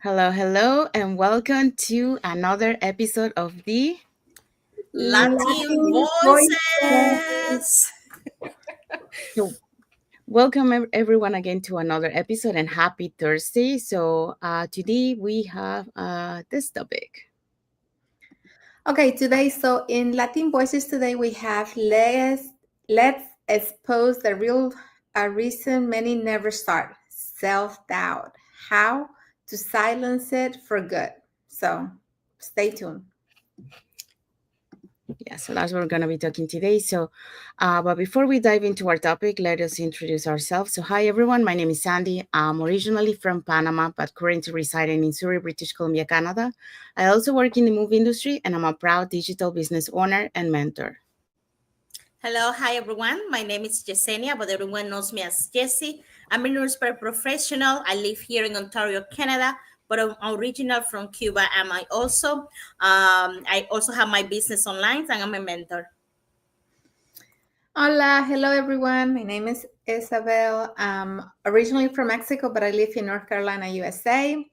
Hello, hello, and welcome to another episode of the Latin Latin voices. voices. so welcome everyone again to another episode and happy Thursday. Today we have this topic. Okay, today, so in Latin voices today we have let's expose the real reason many never start, self-doubt, how to silence it for good. So stay tuned. Yeah, so that's what we're going to be talking today. But before we dive into our topic, let us introduce ourselves. So, hi everyone, my name is Sandy. I'm originally from Panama, but currently residing in Surrey, British Columbia, Canada. I also work in the movie industry, and I'm a proud digital business owner and mentor. Hello, hi everyone. My name is Yesenia, but everyone knows me as Jessie. I'm a nurse professional. I live here in Ontario, Canada, but I'm original from Cuba. Am I also? I also have my business online, and I'm a mentor. Hola, hello everyone. My name is Isabel. I'm originally from Mexico, but I live in North Carolina, USA.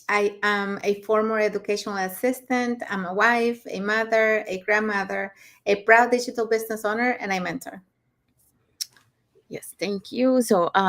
I am a former educational assistant. I'm a wife, a mother, a grandmother, a proud digital business owner, and a mentor. Yes, thank you.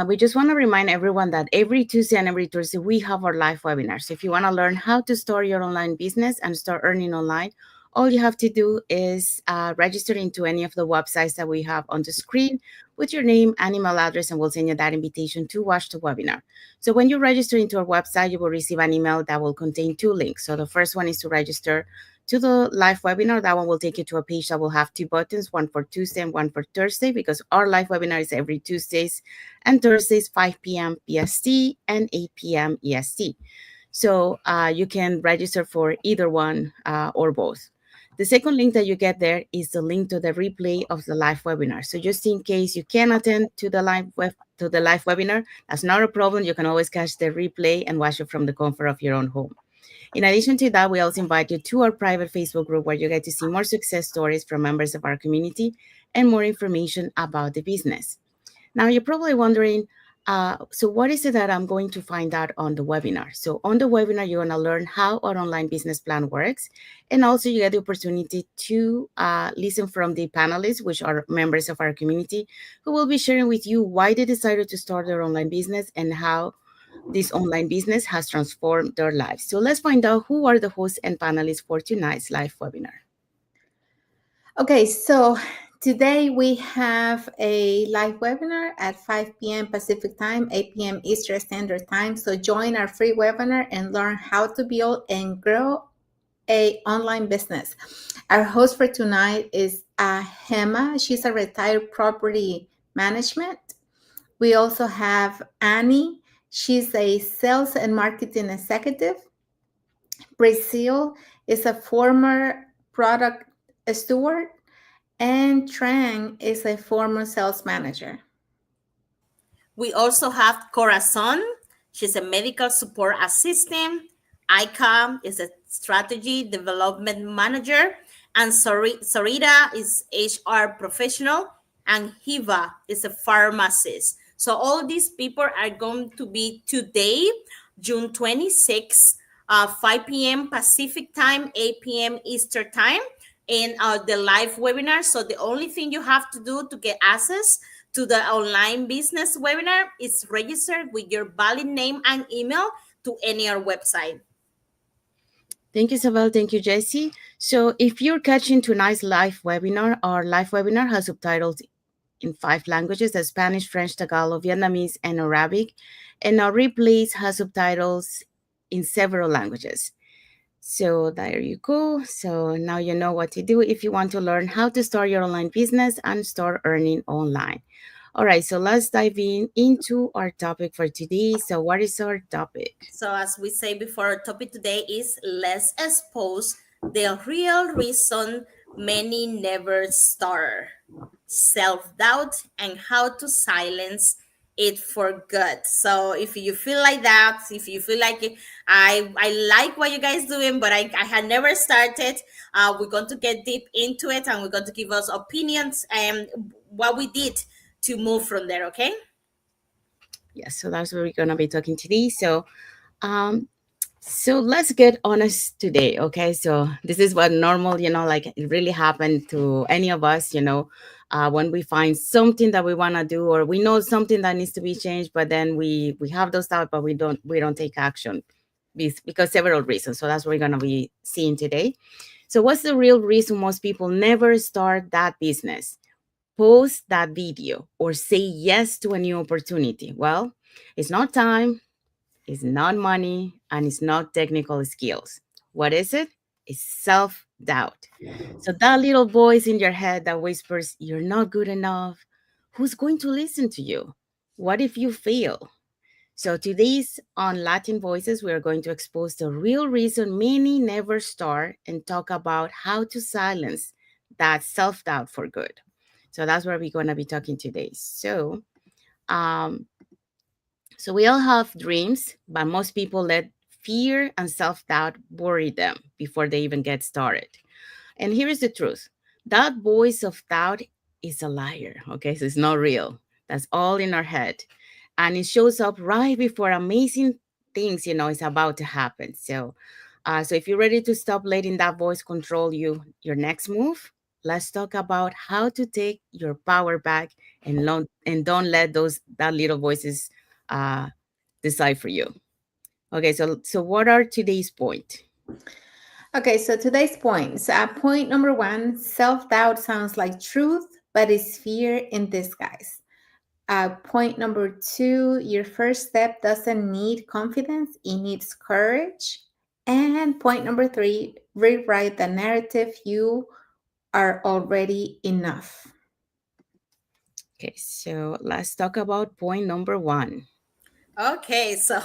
We just want to remind everyone that every Tuesday and every Thursday we have our live webinars. So if you want to learn how to start your online business and start earning online, all you have to do is register into any of the websites that we have on the screen with your name and email address, and we'll send you that invitation to watch the webinar. So when you register into our website, you will receive an email that will contain two links. So the first one is to register to the live webinar. That one will take you to a page that will have two buttons, one for Tuesday and one for Thursday, because our live webinar is every Tuesdays and Thursdays, 5 p.m. PST and 8 p.m. EST. You can register for either one or both. The second link that you get there is the link to the replay of the live webinar. So just in case you can attend to the live webinar, that's not a problem. You can always catch the replay and watch it from the comfort of your own home. In addition to that, we also invite you to our private Facebook group where you get to see more success stories from members of our community and more information about the business. Now, you're probably wondering, so what is it that I'm going to find out on the webinar? So on the webinar, you're going to learn how our online business plan works. And also you get the opportunity to listen from the panelists, which are members of our community, who will be sharing with you why they decided to start their online business and how this online business has transformed their lives. So let's find out who are the hosts and panelists for tonight's live webinar. Okay, so today we have a live webinar at 5 p.m. Pacific time, 8 p.m. Eastern Standard Time. So join our free webinar and learn how to build and grow a online business. Our host for tonight is Hema. She's a retired property management. We also have Annie. She's a sales and marketing executive. Brazil is a former product steward, and Trang is a former sales manager. We also have Corazon. She's a medical support assistant. Ika is a strategy development manager. And Sarita is HR professional. And Hiva is a pharmacist. So all these people are going to be today, June 26th, 5 p.m. Pacific time, 8 p.m. Eastern time, in the live webinar. So the only thing you have to do to get access to the online business webinar is register with your valid name and email to any our website. Thank you, Isabel. Thank you, Jessie. So if you're catching tonight's live webinar, our live webinar has subtitles in 5 languages: Spanish, French, Tagalog, Vietnamese, and Arabic. And our replays has subtitles in several languages. So there you go. So now you know what to do if you want to learn how to start your online business and start earning online. All right, so let's dive into our topic for today. So what is our topic? So as we say before, our topic today is let's expose the real reason many never start, self-doubt, and how to silence it for good. So if you feel like that, if you feel like I like what you guys doing, but I had never started, we're going to get deep into it, and we're going to give us opinions and what we did to move from there. Okay. Yes, so that's what we're going to be talking today. Um, So let's get honest today, okay? So this is what normal, like it really happened to any of us, when we find something that we want to do, or we know something that needs to be changed, but then we have those thoughts, but we don't take action because several reasons. So that's what we're gonna be seeing today. So what's the real reason most people never start that business? Post that video or say yes to a new opportunity. Well, it's not time, it's not money, and it's not technical skills. What is it? It's self doubt. So, that little voice in your head that whispers, "You're not good enough," who's going to listen to you? What if you fail? So, today's on Latin Voices, we are going to expose the real reason many never start and talk about how to silence that self doubt for good. So, that's what we're going to be talking today. Um, so we all have dreams, but most people let fear and self doubt worry them before they even get started. And here is the truth, that voice of doubt is a liar, okay? So it's not real. That's all in our head. And it shows up right before amazing things, is about to happen. So if you're ready to stop letting that voice control you, your next move, let's talk about how to take your power back and don't let that little voices uh, decide for you. Okay, so what are today's point? Okay, so today's points. Point number one, self doubt sounds like truth, but is fear in disguise. Point number two, your first step doesn't need confidence, it needs courage. And point number three, rewrite the narrative, you are already enough. Okay, so let's talk about point number one. Okay, so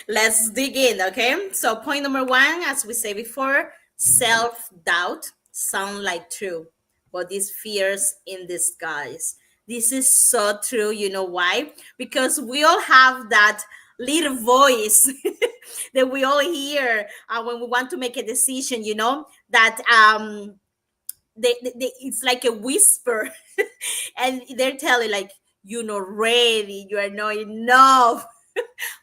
let's dig in. Okay, so point number one, as we say before, self doubt sound like true, but these fears in disguise. This is so true. You know why? Because we all have that little voice that we all hear when we want to make a decision. That it's like a whisper, and they're telling like, you're not ready, you are not enough,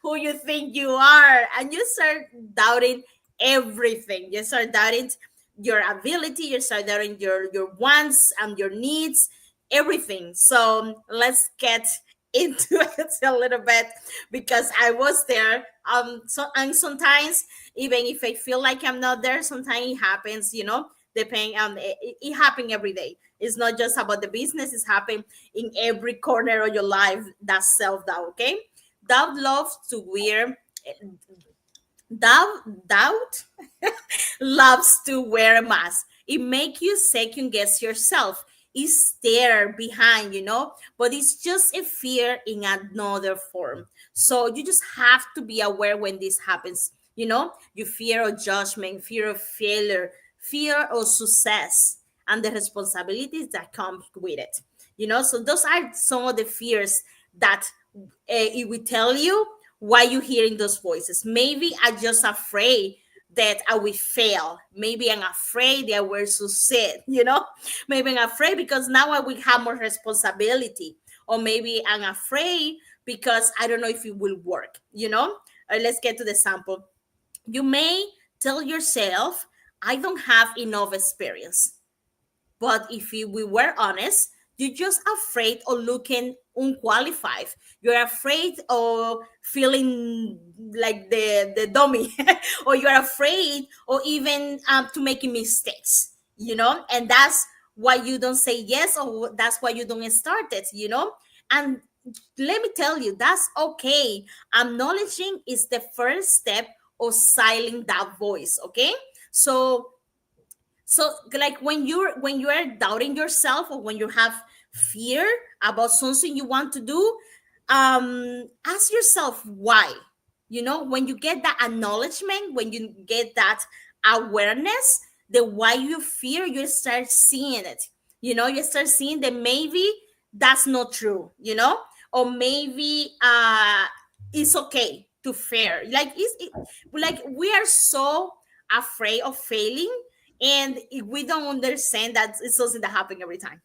who you think you are, and you start doubting everything. You start doubting your ability, you start doubting your wants and your needs, everything. So let's get into it a little bit, because I was there. And sometimes, even if I feel like I'm not there, sometimes it happens, depending it happens every day. It's not just about the business, it's happening in every corner of your life. That's self-doubt. Okay, doubt loves to wear doubt loves to wear a mask. It make you second guess yourself. It's there behind, but it's just a fear in another form. So you just have to be aware when this happens. You fear of judgment, fear of failure, fear of success, and the responsibilities that come with it. So those are some of the fears that it will tell you why you're hearing those voices. Maybe I'm just afraid that I will fail. Maybe I'm afraid that I will succeed, Maybe I'm afraid because now I will have more responsibility. Or maybe I'm afraid because I don't know if it will work. Let's get to the sample. You may tell yourself, I don't have enough experience. But if we were honest, you're just afraid of looking unqualified. You're afraid of feeling like the dummy, or you're afraid or even to making mistakes, and that's why you don't say yes, or that's why you don't start it. And let me tell you, that's okay. Acknowledging is the first step of silencing that voice, okay? So like when you are doubting yourself, or when you have fear about something you want to do, ask yourself why. When you get that acknowledgement, when you get that awareness, the why you fear, you start seeing it. You start seeing that maybe that's not true, or maybe it's okay to fear. Like we are so afraid of failing, And if we don't understand that it's something that happens every time,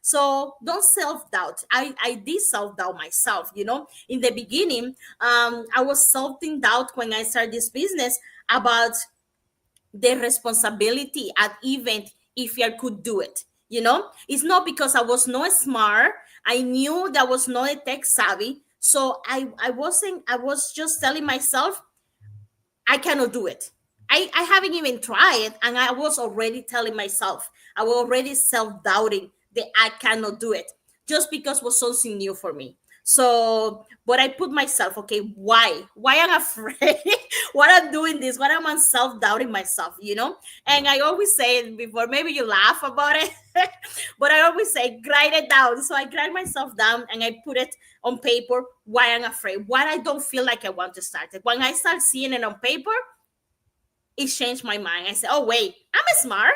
so don't self-doubt. I did self-doubt myself, in the beginning. I was self-doubt when I started this business about the responsibility at event, if I could do it. It's not because I was not smart. I knew that I was not a tech savvy, so I was just telling myself I cannot do it. I haven't even tried, and I was already telling myself, I was already self doubting that I cannot do it, just because it was something new for me. So, but I put myself, okay, why? Why I'm afraid? What I'm doing this? What am I self doubting myself? And I always say it before, maybe you laugh about it, but I always say, write it down. So I write myself down and I put it on paper, why I'm afraid, what I don't feel like I want to start it. When I start seeing it on paper, it changed my mind. I said, oh, wait, I'm smart.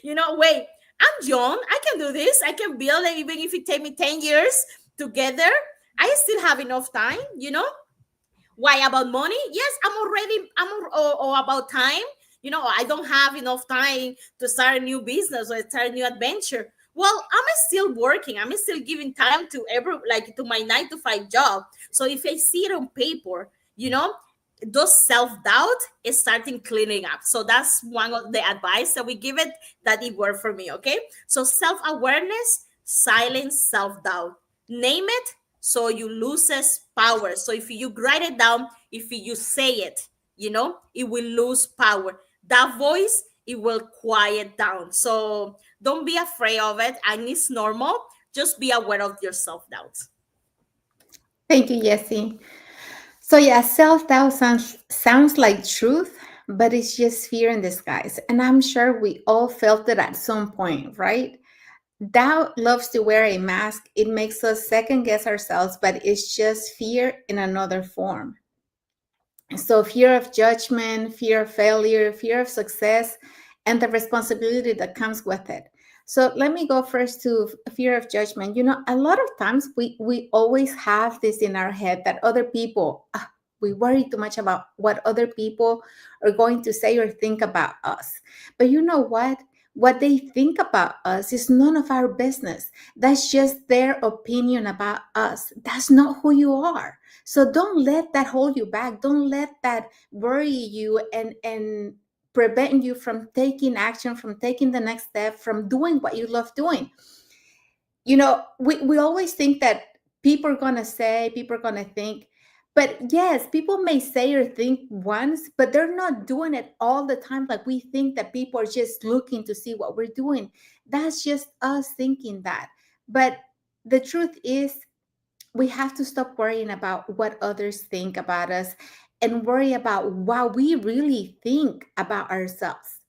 Wait, I'm young. I can do this. I can build it, even if it take me 10 years together. I still have enough time. Why about money? Yes, or about time. I don't have enough time to start a new business or start a new adventure. Well, I'm still working. I'm still giving time to to my 9 to 5 job. So if I see it on paper, you know, those self-doubt is starting cleaning up. So that's one of the advice that we give it, that it worked for me. Okay. So self-awareness, silence self-doubt. Name it so you loses power. So if you write it down, if you say it, it will lose power. That voice, it will quiet down. So don't be afraid of it, and it's normal. Just be aware of your self-doubts. Thank you, Jessie. So yeah, self-doubt sounds like truth, but it's just fear in disguise. And I'm sure we all felt it at some point, right? Doubt loves to wear a mask. It makes us second guess ourselves, but it's just fear in another form. So, fear of judgment, fear of failure, fear of success, and the responsibility that comes with it. So, let me go first to fear of judgment. A lot of times we always have this in our head that other people, we worry too much about what other people are going to say or think about us. But you know what? What they think about us is none of our business. That's just their opinion about us. That's not who you are. So don't let that hold you back. Don't let that worry you and prevent you from taking action, from taking the next step, from doing what you love doing. We always think that people are gonna say, people are gonna think, but yes, people may say or think once, but they're not doing it all the time. Like we think that people are just looking to see what we're doing. That's just us thinking that. But the truth is, we have to stop worrying about what others think about us and worry about what we really think about ourselves.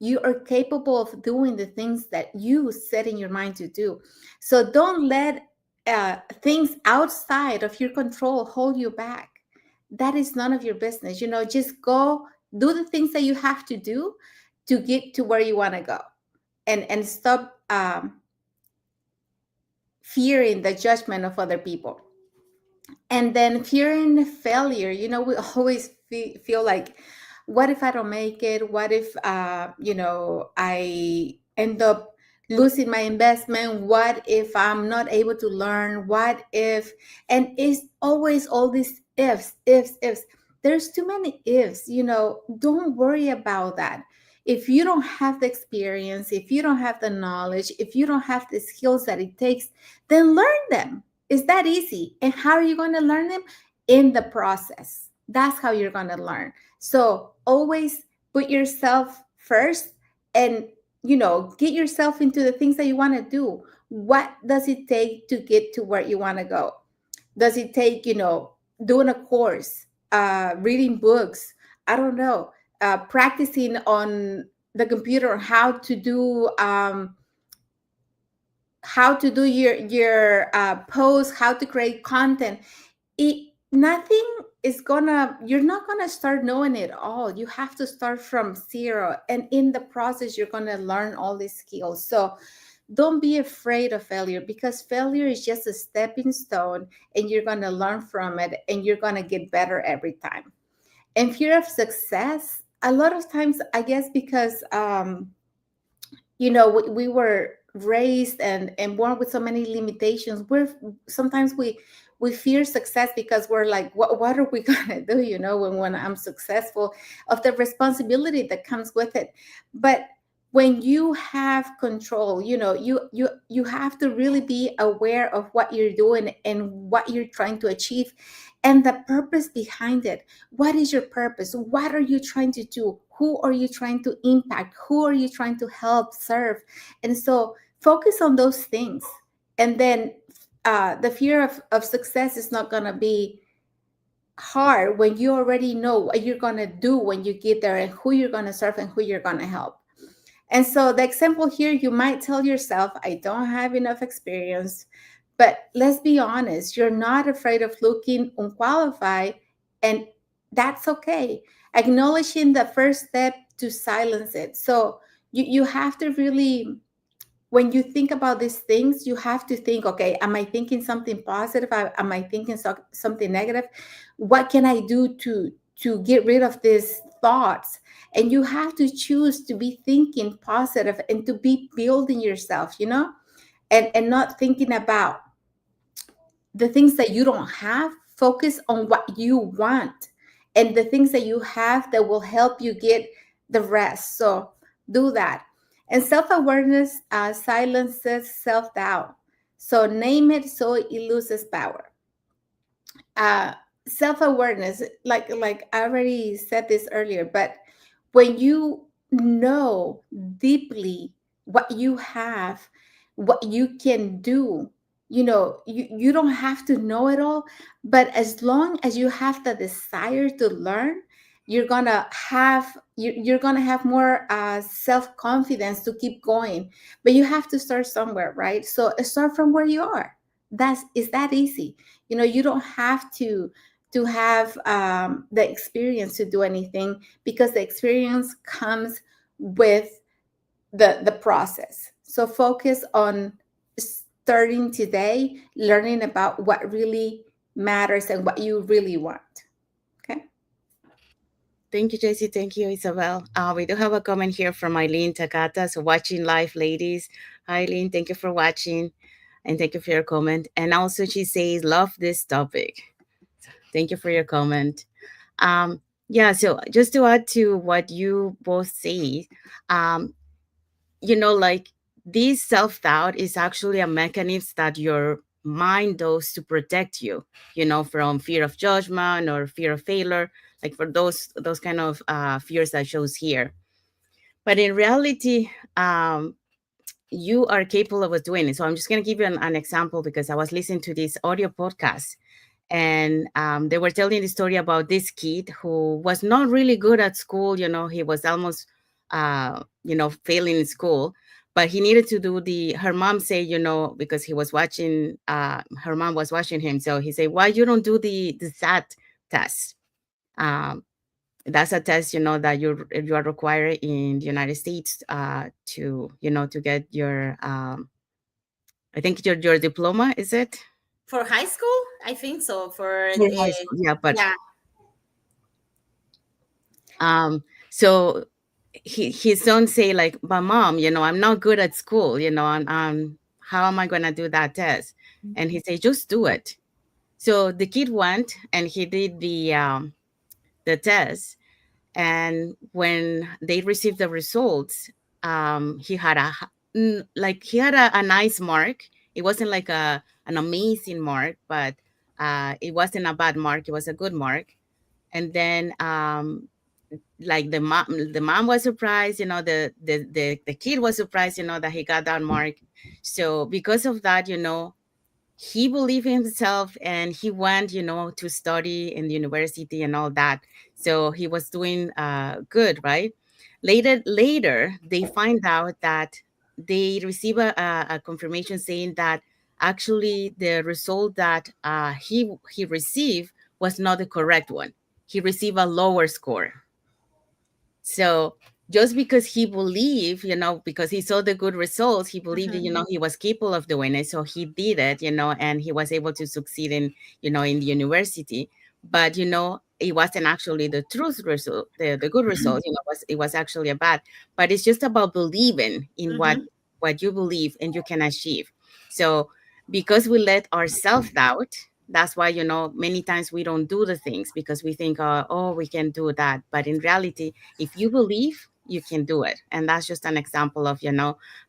You are capable of doing the things that you set in your mind to do. So don't let things outside of your control hold you back. That is none of your business. Just go do the things that you have to do to get to where you want to go, and stop fearing the judgment of other people. And then fearing failure, we always feel like, what if I don't make it? What if I end up losing my investment? What if I'm not able to learn? What if? And it's always all these ifs. There's too many ifs. Don't worry about that. If you don't have the experience, if you don't have the knowledge, if you don't have the skills that it takes, then learn them. It's that easy. And how are you going to learn them? In the process. That's how you're going to learn. So always put yourself first, and get yourself into the things that you want to do. What does it take to get to where you want to go? Does it take, doing a course, reading books? I don't know, practicing on the computer how to do your post, how to create content. Nothing is gonna, you're not gonna start knowing it all. You have to start from zero, and in the process you're gonna learn all these skills. So don't be afraid of failure, because failure is just a stepping stone, and you're gonna learn from it, and you're gonna get better every time. And fear of success, a lot of times, I guess, because we were raised and born with so many limitations. Sometimes we fear success because we're like, what are we gonna do, when I'm successful, of the responsibility that comes with it. But when you have control, you have to really be aware of what you're doing and what you're trying to achieve, and the purpose behind it. What is your purpose? What are you trying to do? Who are you trying to impact? Who are you trying to help serve? And so focus on those things. And then the fear of success is not going to be hard when you already know what you're going to do when you get there, and who you're going to serve and who you're going to help. And so the example here, you might tell yourself, I don't have enough experience. But let's be honest, you're not afraid of looking unqualified, and that's okay. Acknowledging the first step to silence it. So you have to really, when you think about these things, you have to think, okay, am I thinking something positive? Am I thinking something negative? What can I do to get rid of these thoughts? And you have to choose to be thinking positive and to be building yourself, and not thinking about the things that you don't have. Focus on what you want and the things that you have that will help you get the rest. So do that. And self-awareness silences self-doubt. So name it so it loses power. uh Self-awareness, like I already said this earlier, but when you know deeply what you have, what you can do, you don't have to know it all, but as long as you have the desire to learn, you're gonna have more self-confidence to keep going. But you have to start somewhere, right? So start from where you are. Is that easy. You don't have to have the experience to do anything, because the experience comes with the process. So focus on starting today, learning about what really matters and what you really want. Okay. Thank you, Jessie. Thank you, Isabel. We do have a comment here from Eileen Takata. So, watching live, ladies. Hi, Eileen. Thank you for watching, and thank you for your comment. And also, she says, love this topic. Thank you for your comment. Yeah, so just to add to what you both say, um, like this self-doubt is actually a mechanism that your mind does to protect you, from fear of judgment or fear of failure, like for those kind of fears that shows here. But in reality, you are capable of doing it. So I'm just going to give you an example, because I was listening to this audio podcast, and they were telling the story about this kid who was not really good at school. He was almost failing in school, but he needed to do her mom say, because he was watching, her mom was watching him, so he said, why you don't do the SAT test? um, that's a test, that you are required in the United States, to get your, I think your diploma, is it? For high school, I think so. For For high school, yeah. But yeah, so his son say like, but mom, I'm not good at school, I'm how am I gonna do that test? And he say, just do it. So the kid went and he did the test, and when they received the results, he had he had a nice mark. It wasn't like an amazing mark, but it wasn't a bad mark, it was a good mark. And then like the mom was surprised, the kid was surprised, that he got that mark. So because of that, he believed in himself, and he went, to study in the university and all that. So he was doing good, right? Later they find out that they receive a confirmation saying that actually the result that he received was not the correct one. He received a lower score. So just because he believed, because he saw the good results, he believed, mhm. he was capable of doing it. So he did it, and he was able to succeed in the university. But, it wasn't actually the truth result, the good result, it was actually a bad. But it's just about believing in Mm-hmm. what you believe and you can achieve. So because we let ourselves doubt, that's why, many times we don't do the things because we think, oh, we can do that. But in reality, if you believe, you can do it. And that's just an example of,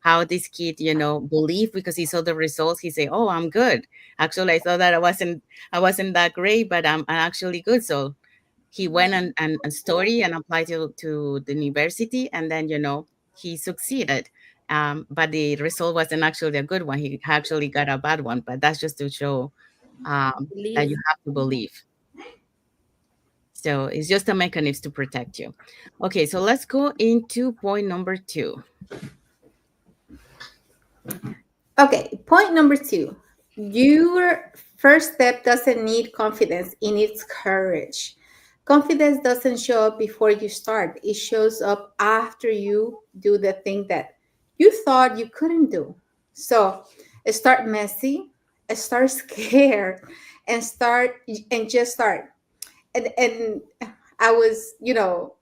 how this kid, believed because he saw the results. He say, oh, I'm good. Actually, I thought that I wasn't that great, but I'm actually good. So he went and studied and applied to the university, and then he succeeded. But the result wasn't actually a good one. He actually got a bad one. But that's just to show that you Believe. have to believe. So it's just a mechanism to protect you. Okay, so let's go into point number 2. Okay, point number 2. Your first step doesn't need confidence, it needs courage. Confidence doesn't show up before you start, it shows up after you do the thing that you thought you couldn't do. So start messy, start scared, and just start. And I was,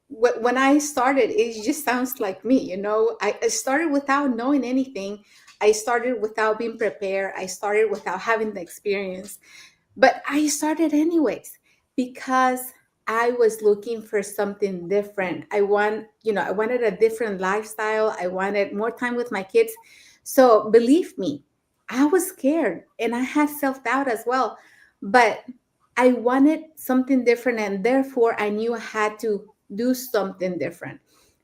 when I started, it just sounds like me. I started without knowing anything. I started without being prepared. I started without having the experience, but I started anyways because I was looking for something different. I wanted a different lifestyle. I wanted more time with my kids. So believe me, I was scared and I had self-doubt as well. But I wanted something different, and therefore I knew I had to do something different.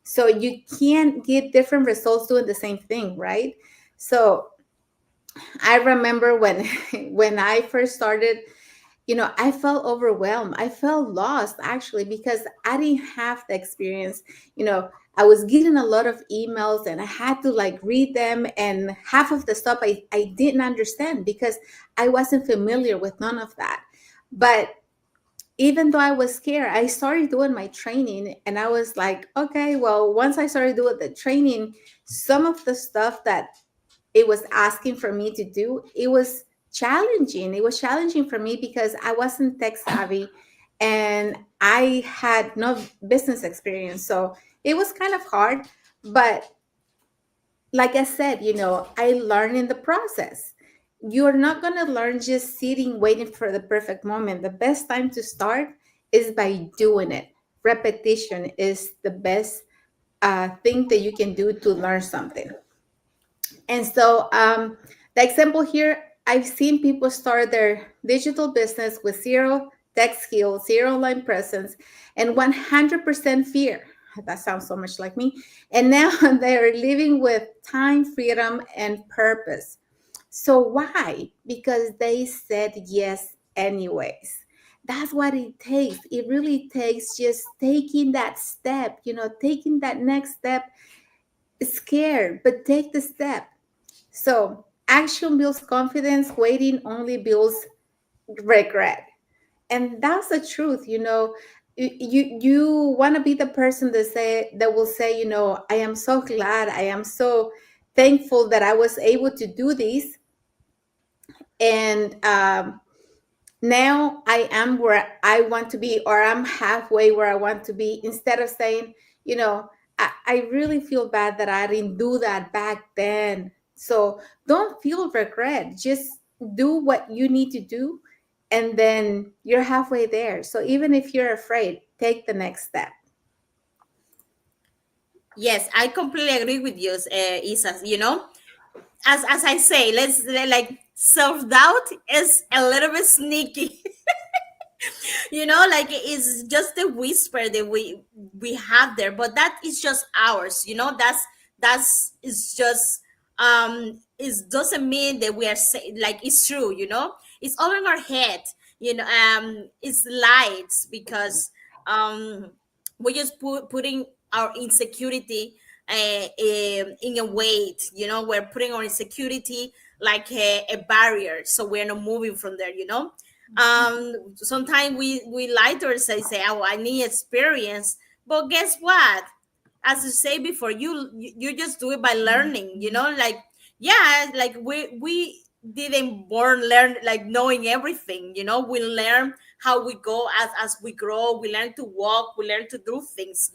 So you can't get different results doing the same thing, right? So I remember when when I first started, I felt overwhelmed. I felt lost actually because I didn't have the experience. I was getting a lot of emails and I had to like read them, and half of the stuff I didn't understand because I wasn't familiar with none of that. But even though I was scared, I started doing my training and I was like, okay, well, once I started doing the training, some of the stuff that it was asking for me to do, it was challenging. It was challenging for me because I wasn't tech savvy and I had no business experience. So it was kind of hard. But like I said, I learned in the process. You're not going to learn just sitting waiting for the perfect moment. The best time to start is by doing it. Repetition is the best thing that you can do to learn something. And so, the example here, I've seen people start their digital business with zero tech skills, zero online presence, and 100% fear. That sounds so much like me. And now they're living with time, freedom, and purpose. So, why? Because they said yes, anyways. That's what it takes. It really takes just taking that step, taking that next step. Scared, but take the step. So action builds confidence, waiting only builds regret. And that's the truth, you want to be the person that will say, I am so glad, I am so thankful that I was able to do this. And now I am where I want to be, or I'm halfway where I want to be, instead of saying, I really feel bad that I didn't do that back then. So don't feel regret. Just do what you need to do, and then you're halfway there. So even if you're afraid, take the next step. Yes, I completely agree with you, Isa. As I say, like self doubt is a little bit sneaky. Like it's just a whisper that we have there, but that is just ours. That's it's just it doesn't mean that we are like it's true. It's all in our head. It's lies because um we're just putting our insecurity in a weight. We're putting our insecurity like a barrier, so we're not moving from there. Sometimes we lie to ourselves, say, oh, I need experience, but guess what? As you say before, you just do it by learning. Like, yeah, like we didn't born learn like knowing everything. We learn how we go as we grow. We learn to walk, we learn to do things,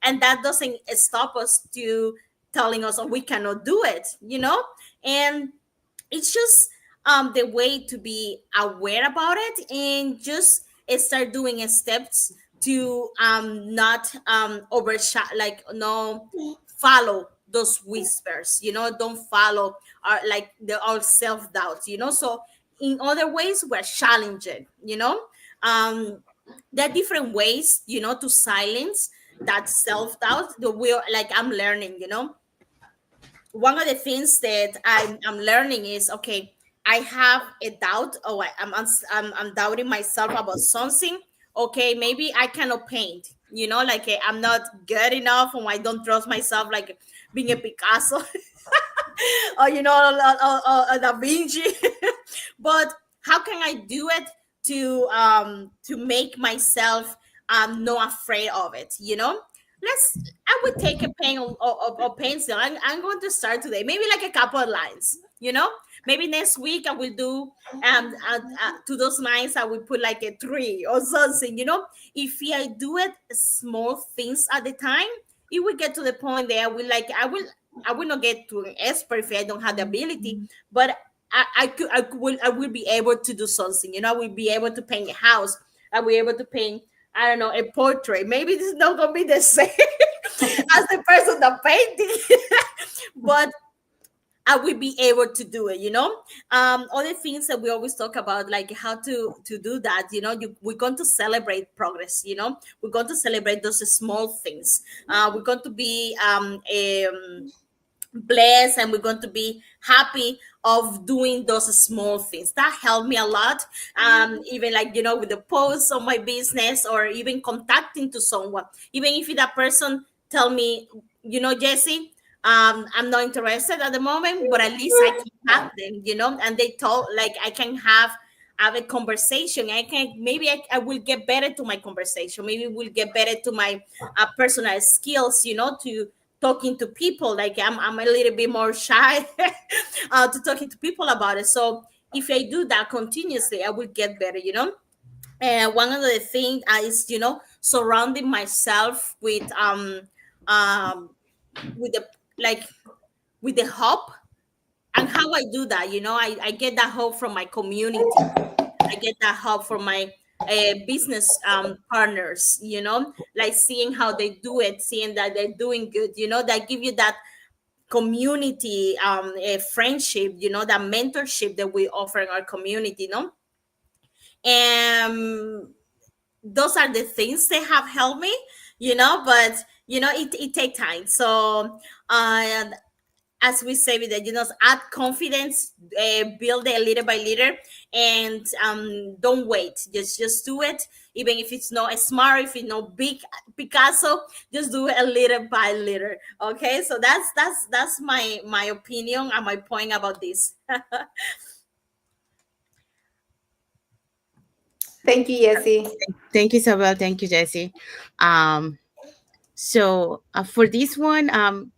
and that doesn't stop us to telling us, oh, we cannot do it, and it's just the way to be aware about it and just start doing steps to not overshot, like no, follow those whispers, don't follow our like the all self-doubts, so in other ways we're challenging, um there are different ways, to silence that self-doubt. The way, like, I'm learning, one of the things that I'm learning is, okay, I have a doubt. Oh, I'm doubting myself about something. Okay, maybe I cannot paint. Like, I'm not good enough, or I don't trust myself, like being a Picasso, or or Da Vinci. But how can I do it to make myself not afraid of it? I would take a pen or pencil. I'm going to start today, maybe like a couple of lines. Maybe next week I will do to those lines I will put like a three or something. If I do it small things at the time, it will get to the point that I will not get to an expert if I don't have the ability, but I will be able to do something. I will be able to paint a house. I will be able to paint, I don't know, a portrait. Maybe it's not gonna be the same as the person that painted, but I will be able to do it. Other things that we always talk about, like how to do that. We're going to celebrate progress. We're going to celebrate those small things. We're going to be blessed, and we're going to be happy of doing those small things that help me a lot, even like with the posts on my business, or even contacting to someone, even if that person tell me, Jesse, I'm not interested at the moment, but at least I contact them, and they told, like, I can have a conversation. I will get better to my conversation. Maybe will get better to my personal skills, to talking to people. Like, I'm a little bit more shy to talking to people about it. So if I do that continuously, I will get better. And one of the things is, surrounding myself um with the, like, with the hope. And how I do that, I get that hope from my community. I get that help from my business partners, like seeing how they do it, seeing that they're doing good, that give you that community, friendship, that mentorship that we offer in our community, and those are the things that have helped me, but it take time. So as we say with it, add confidence, build it little by little, and don't wait. Just do it, even if it's not smart, if it's not big Picasso, just do it a little by little. Okay, so that's my opinion and my point about this. Thank you, Jessie. Thank you, Isabel. Thank you, Jesse. Um, So for this one,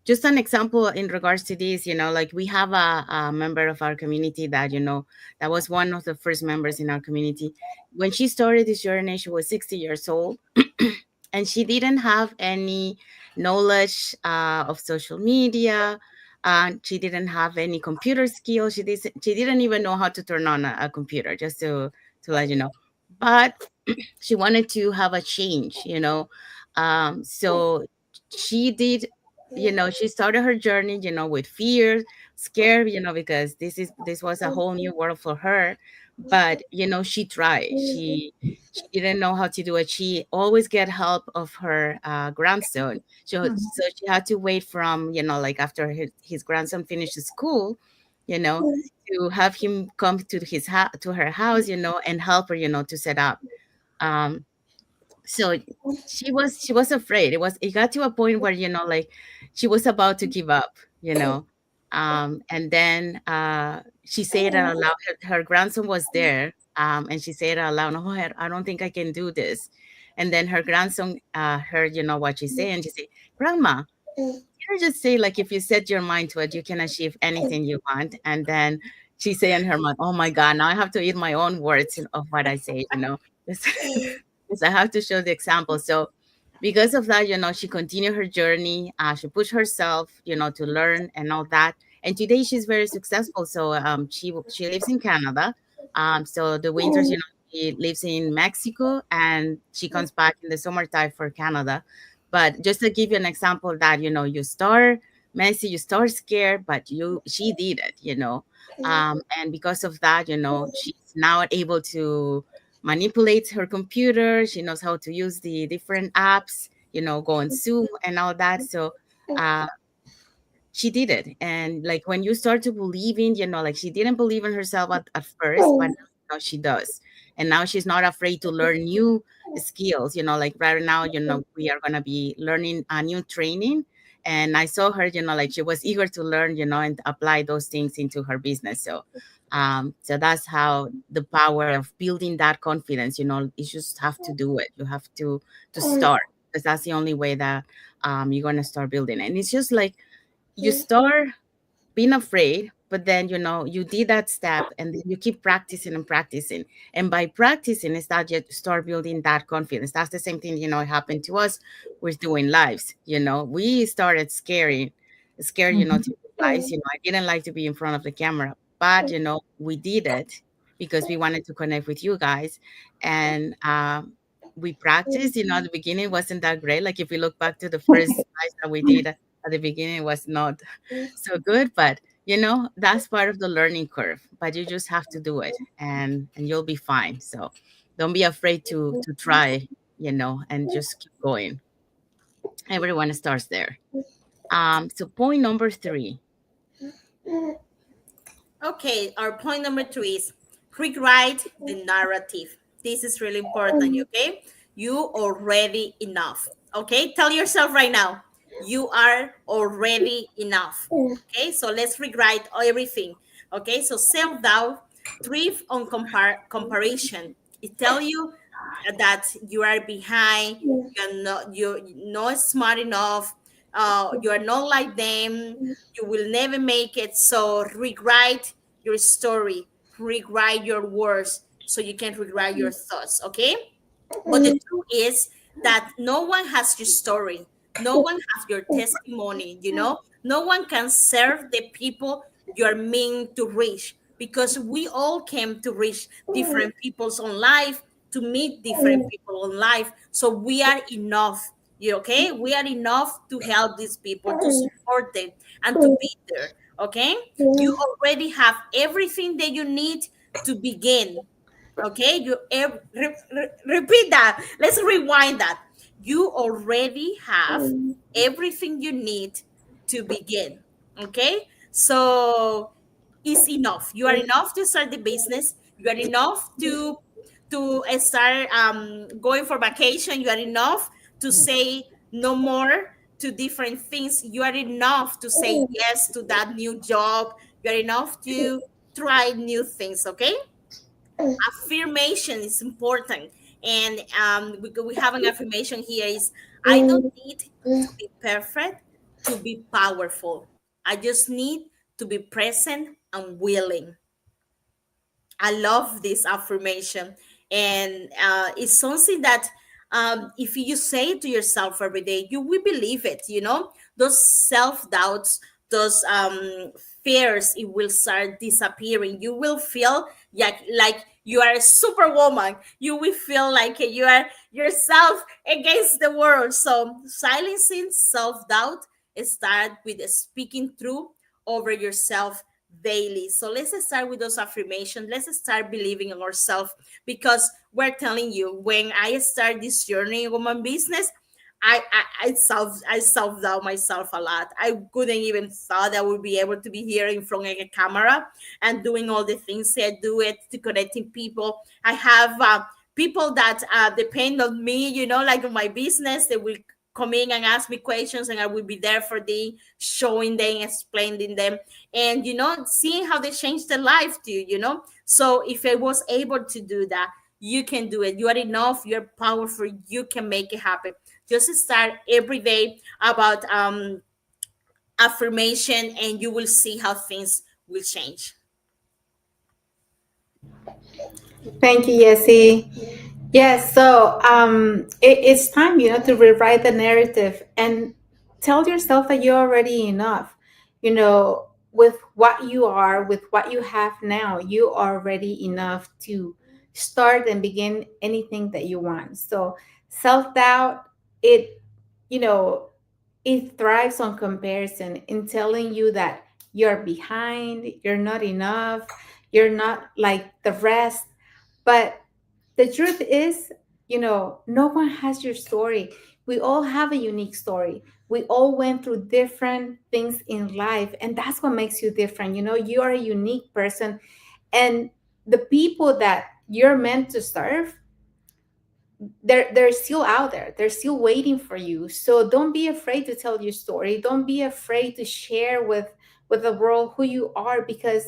just an example in regards to this, like we have a member of our community that, that was one of the first members in our community. When she started this journey, she was 60 years old and she didn't have any knowledge of social media. She didn't have any computer skills. She didn't even know how to turn on a computer, just to let you know. But she wanted to have a change, so she did, she started her journey, with fear, scared, because this was a whole new world for her. But she tried. She didn't know how to do it. She always get help of her grandson. So she had to wait from, like after his grandson finished school, you know to have him come to to her house, and help her, to set up. um so she was afraid. It got to a point where, like, she was about to give up, and then she said it out loud. Her grandson was there, and she said it out loud, oh, I don't think I can do this. And then her grandson heard, what she said, and she said, grandma, you just say, like, if you set your mind to it, you can achieve anything you want. And then she said in her mind, oh my god, now I have to eat my own words of what I say. because I have to show the example. So because of that, she continued her journey. She pushed herself, to learn and all that. And today she's very successful. So she lives in Canada. So the winters, she lives in Mexico, and she comes back in the summertime for Canada. But just to give you an example that, you start messy, you start scared, but she did it, and because of that, she's now able to manipulate her computer. She knows how to use the different apps, go on Zoom and all that. So uh, she did it. And like when you start to believe in, like she didn't believe in herself at first, but now she does. And now she's not afraid to learn new skills, like right now, we are going to be learning a new training. And I saw her, like she was eager to learn, and apply those things into her business. So that's how the power of building that confidence, you just have to do it. You have to start, because that's the only way that you're going to start building it. And it's just like you start being afraid, but then you did that step, and then you keep practicing and practicing, and by practicing is that you start building that confidence. That's the same thing, happened to us with doing lives. We started scared, to do lives. I didn't like to be in front of the camera, but we did it because we wanted to connect with you guys. And we practiced. At the beginning wasn't that great. Like if we look back to the first lives that we did at the beginning, it was not so good, but that's part of the learning curve. But you just have to do it, and you'll be fine. So don't be afraid to try, and just keep going. Everyone starts there. So point number 3. Okay, our point number 3 is rewrite the narrative. This is really important, okay? You already enough. Okay, tell yourself right now, you are already enough. Okay, so let's rewrite everything. Okay, so self doubt thrive on comparison. It tell you that you are behind, you're not smart enough, you are not like them, you will never make it. So rewrite your story, rewrite your words, so you can rewrite your thoughts. Okay, but the truth is that no one has your story, no one has your testimony, no one can serve the people you're meant to reach, because we all came to reach different people's on life, to meet different people on life. So we are enough. Okay, we are enough to help these people, to support them, and to be there. Okay, you already have everything that you need to begin. Okay, repeat that. Let's rewind that. You already have everything you need to begin. Okay, so it's enough. You are enough to start the business. You are enough to start going for vacation. You are enough to say no more to different things. You are enough to say yes to that new job. You are enough to try new things. Okay, affirmation is important. And we have an affirmation here is, I don't need to be perfect to be powerful. I just need to be present and willing. I love this affirmation. And it's something that, if you say it to yourself every day, you will believe it. Those self doubts, those fears, it will start disappearing. You will feel like you are a superwoman. You will feel like you are yourself against the world. So silencing self doubt start with speaking truth over yourself daily. So let's start with those affirmations. Let's start believing in ourselves, because we're telling you, when I start this journey in woman business, I self doubt myself a lot. I couldn't even thought I would be able to be here in front of a camera and doing all the things I do, it to connecting people. I have people that depend on me, like in my business. They will come in and ask me questions, and I will be there for them, showing them, explaining them, and seeing how they change their life to you. So if I was able to do that, you can do it. You are enough, you're powerful, you can make it happen. Just start every day about affirmation, and you will see how things will change. Thank you, Jessie. Yes, so it's time, to rewrite the narrative and tell yourself that you're already enough. With what you are, with what you have now, you are already enough to start and begin anything that you want. So self doubt, it, you know, it thrives on comparison in telling you that you're behind, you're not enough, you're not like the rest. But the truth is, no one has your story. We all have a unique story. We all went through different things in life, and that's what makes you different. You are a unique person, and the people that you're meant to serve, they're still out there. They're still waiting for you. So don't be afraid to tell your story. Don't be afraid to share with the world who you are, because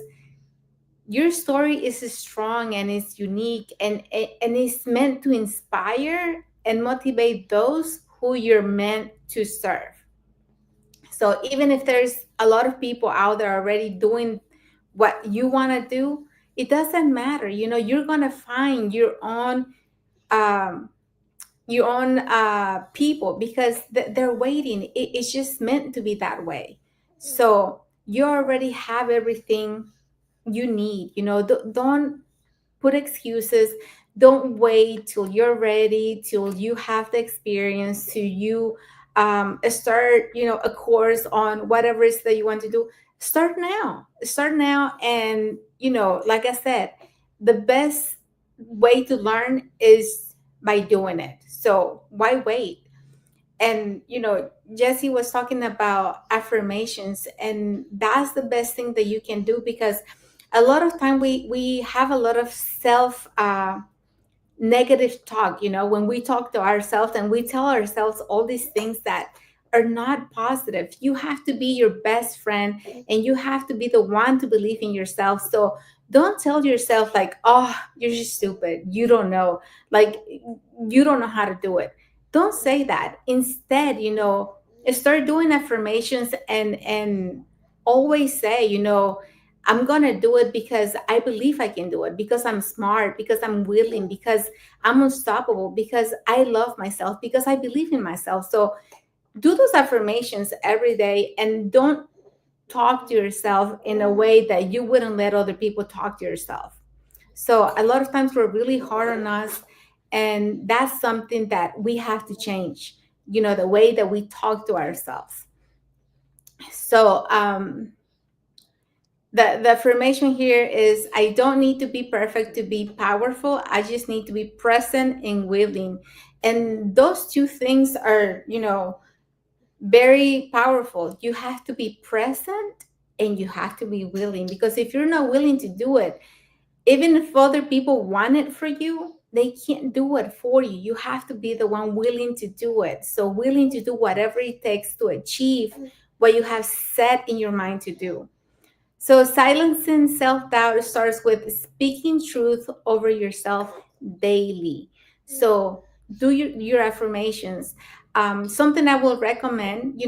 your story is strong and it's unique, and it's meant to inspire and motivate those who you're meant to serve. So even if there's a lot of people out there already doing what you want to do, it doesn't matter. You're going to find um, your own people, because they're waiting. It's just meant to be that way. So you already have everything you need. Don't put excuses. Don't wait till you're ready, till you have the experience, till you start a course on whatever it is that you want to do. Start now. And like I said, the best way to learn is by doing it. So why wait? And Jesse was talking about affirmations, and that's the best thing that you can do, because a lot of time we have a lot of self negative talk, when we talk to ourselves and we tell ourselves all these things that are not positive. You have to be your best friend, and you have to be the one to believe in yourself. So don't tell yourself like, oh, you're just stupid, you don't know, like, you don't know how to do it. Don't say that. Instead, start doing affirmations, and always say, I'm gonna do it because I believe I can do it, because I'm smart, because I'm willing, because I'm unstoppable, because I love myself, because I believe in myself. So do those affirmations every day, and don't talk to yourself in a way that you wouldn't let other people talk to yourself. So a lot of times we're really hard on us, and that's something that we have to change, the way that we talk to ourselves. So the affirmation here is, I don't need to be perfect to be powerful. I just need to be present and willing. And those two things are, very powerful. You have to be present and you have to be willing, because if you're not willing to do it, even if other people want it for you, they can't do it for you. You have to be the one willing to do it. So willing to do whatever it takes to achieve what you have set in your mind to do. So silencing self-doubt starts with speaking truth over yourself daily. So do your affirmations. Something I will recommend,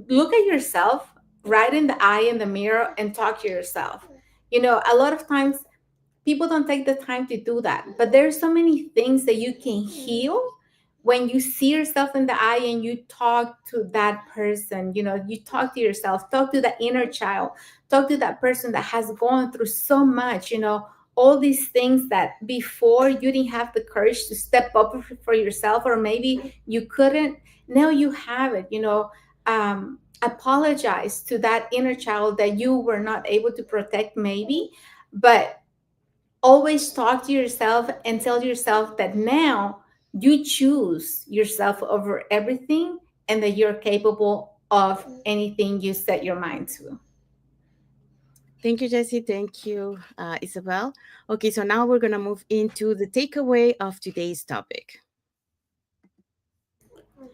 look at yourself right in the eye in the mirror and talk to yourself. A lot of times people don't take the time to do that, but there's so many things that you can heal when you see yourself in the eye and you talk to that person. You talk to yourself, talk to the inner child, talk to that person that has gone through so much, all these things that before you didn't have the courage to step up for yourself, or maybe you couldn't. Now you have it. Apologize to that inner child that you were not able to protect, maybe. But always talk to yourself and tell yourself that now you choose yourself over everything, and that you're capable of anything you set your mind to. Thank you, Jesse. Thank you, Isabel. Okay, so now we're going to move into the takeaway of today's topic.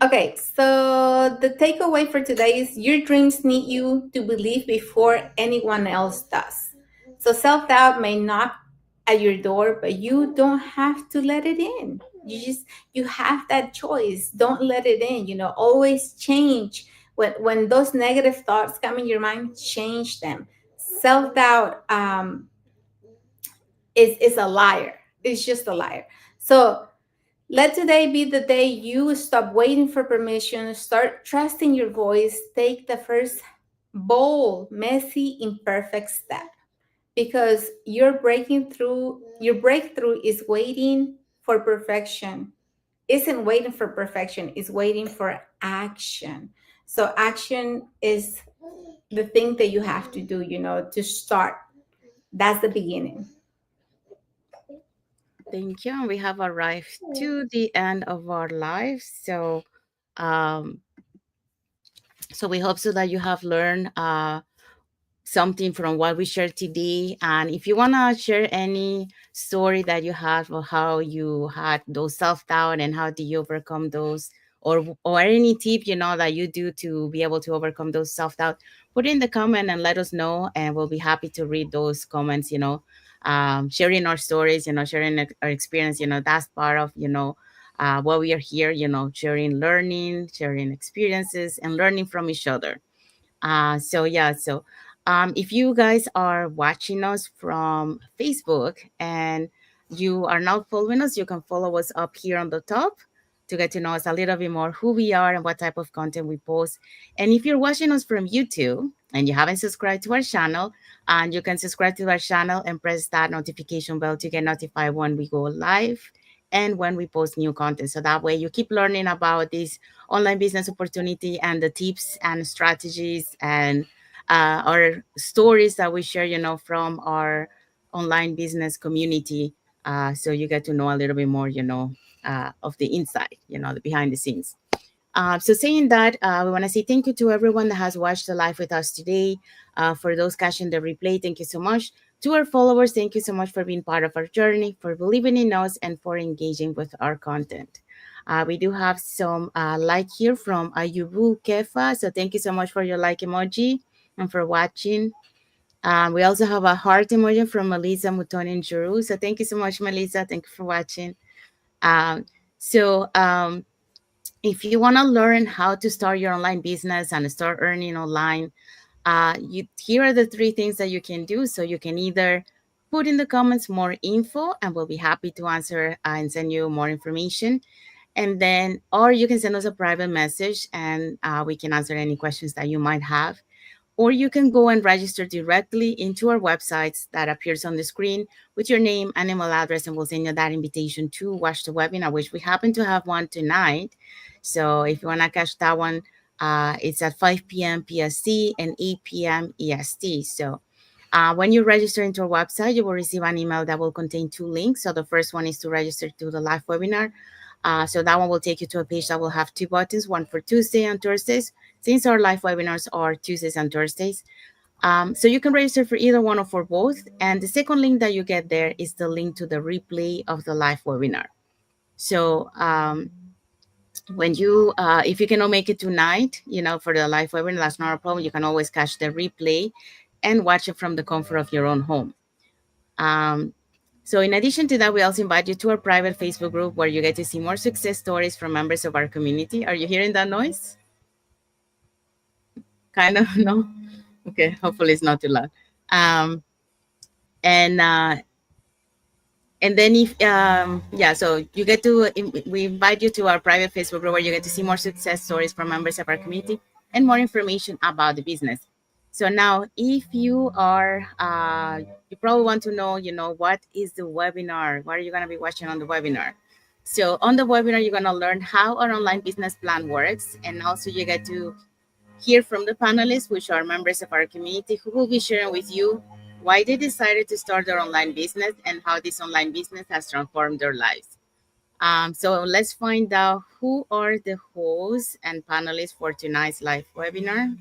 Okay, so the takeaway for today is, your dreams need you to believe before anyone else does. So self doubt may knock at your door, but you don't have to let it in. You have that choice. Don't let it in. Always change when those negative thoughts come in your mind. Change them. Self doubt is a liar. It's just a liar. So let today be the day you stop waiting for permission, start trusting your voice, take the first bold, messy, imperfect step. Because your breakthrough is waiting for perfection. Isn't waiting for perfection, it's waiting for action. So action is the thing that you have to do, to start. That's the beginning. Thank you. And we have arrived to the end of our life. Um, so we hope so that you have learned something from what we shared today. And if you want to share any story that you have or how you had those self-doubt and how do you overcome those, or any tip that you do to be able to overcome those self-doubt, put it in the comment and let us know, and we'll be happy to read those comments. Sharing our stories, sharing our experience, that's part of what we are here, sharing, learning, sharing experiences and learning from each other. If you guys are watching us from Facebook and you are not following us, you can follow us up here on the top to get to know us a little bit more, who we are and what type of content we post. And if you're watching us from YouTube and you haven't subscribed to our channel, and you can subscribe to our channel and press that notification bell to get notified when we go live and when we post new content. So that way you keep learning about this online business opportunity and the tips and strategies and our stories that we share, from our online business community. So you get to know a little bit more, of the inside, the behind the scenes. So saying that, we want to say thank you to everyone that has watched the live with us today. For those catching the replay, thank you so much. To our followers, thank you so much for being part of our journey, for believing in us, and for engaging with our content. We do have some like here from Ayubu Kefa. So thank you so much for your like emoji and for watching. We also have a heart emoji from Melissa Mutonin Juru. So thank you so much, Melissa. Thank you for watching. Um, so if you want to learn how to start your online business and start earning online, here are the three things that you can do. So you can either put in the comments more info, and we'll be happy to answer and send you more information. And then, or you can send us a private message, and we can answer any questions that you might have. Or you can go and register directly into our websites that appears on the screen with your name and email address, and we'll send you that invitation to watch the webinar, which we happen to have one tonight. So if you want to catch that one, it's at 5 p.m. PST and 8 p.m. EST. So when you register into our website, you will receive an email that will contain two links. So the first one is to register to the live webinar. So that one will take you to a page that will have two buttons, one for Tuesday and Thursdays, since our live webinars are Tuesdays and Thursdays. So you can register for either one or for both. And the second link that you get there is the link to the replay of the live webinar. So when you, if you cannot make it tonight, for the live webinar, that's not a problem. You can always catch the replay and watch it from the comfort of your own home. So in addition to that, we also invite you to our private Facebook group where you get to see more success stories from members of our community. Are you hearing that noise? Kind of, no? Okay, hopefully it's not too loud. Um, and and then if so you get to we invite you to our private Facebook group where you get to see more success stories from members of our community and more information about the business. So now, if you are you probably want to know, what is the webinar? What are you going to be watching on the webinar? So on the webinar, you're going to learn how our online business plan works, and also you get to hear from the panelists, which are members of our community, who will be sharing with you why they decided to start their online business and how this online business has transformed their lives. So let's find out who are the hosts and panelists for tonight's live webinar.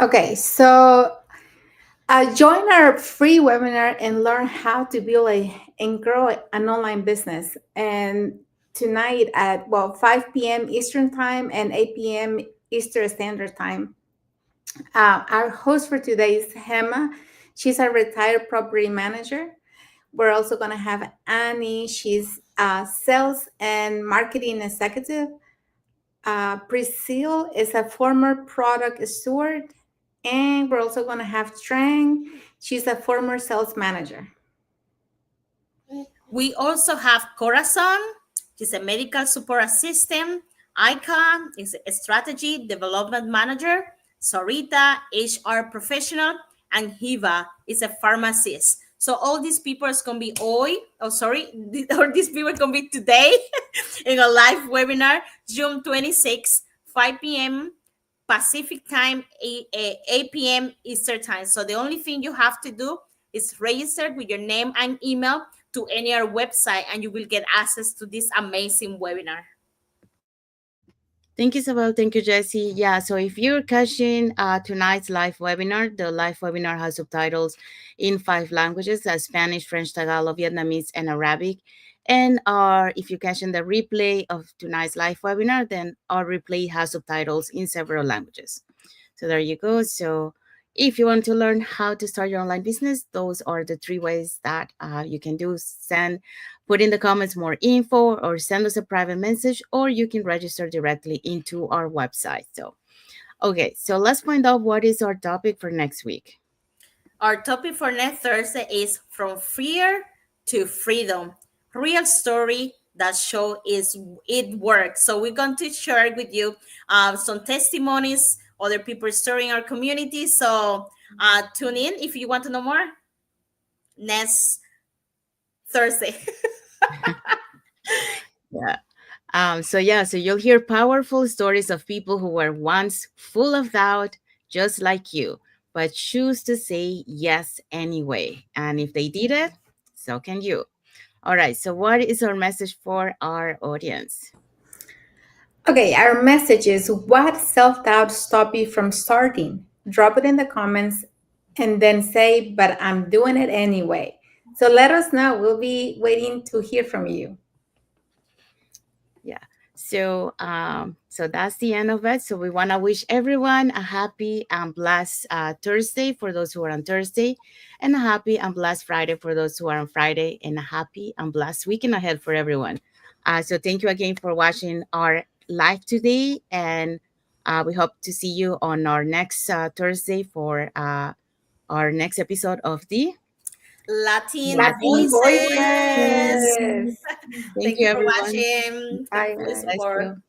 Okay, so join our free webinar and learn how to build and grow an online business. And tonight at 5 p.m. Eastern Time and 8 p.m. Eastern Standard Time. Our host for today is Hema. She's a retired property manager. We're also going to have Annie. She's a sales and marketing executive. Priscille is a former product steward. And we're also going to have Trang. She's a former sales manager. We also have Corazon, she's a medical support assistant. Ika is a strategy development manager. Sarita, HR professional. And Hiva is a pharmacist. So all these people is going to be or these people are going to be today in a live webinar, June 26, 5 p.m. Pacific time, 8 p.m. Eastern time. So the only thing you have to do is register with your name and email to any our website, and you will get access to this amazing webinar. Thank you, Isabel. Thank you, Jesse. Yeah, so if you're catching tonight's live webinar, the live webinar has subtitles in 5 languages: Spanish, French, Tagalog, Vietnamese, and Arabic. And if you're catching the replay of tonight's live webinar, then our replay has subtitles in several languages. So there you go. So if you want to learn how to start your online business, those are the 3 ways that you can do. Put in the comments more info, or send us a private message, or you can register directly into our website. So, okay, so let's find out what is our topic for next week. Our topic for next Thursday is From Fear to Freedom. Real story that show is it works. So we're going to share with you some testimonies, other people's story in our community. So tune in if you want to know more next Thursday. Yeah. So you'll hear powerful stories of people who were once full of doubt, just like you, but choose to say yes anyway. And if they did it, so can you. All right. So what is our message for our audience? Okay, our message is, what self doubt stop you from starting? Drop it in the comments and then say, but I'm doing it anyway. So let us know. We'll be waiting to hear from you. Yeah. So that's the end of it. So we want to wish everyone a happy and blessed Thursday for those who are on Thursday, and a happy and blessed Friday for those who are on Friday, and a happy and blessed weekend ahead for everyone. So thank you again for watching our live today, and we hope to see you on our next Thursday for our next episode of the Latin Latin Voices. Voices. Thank Thank you, you for everyone. watching. Thank you Bye, for the guys. Bless support. you.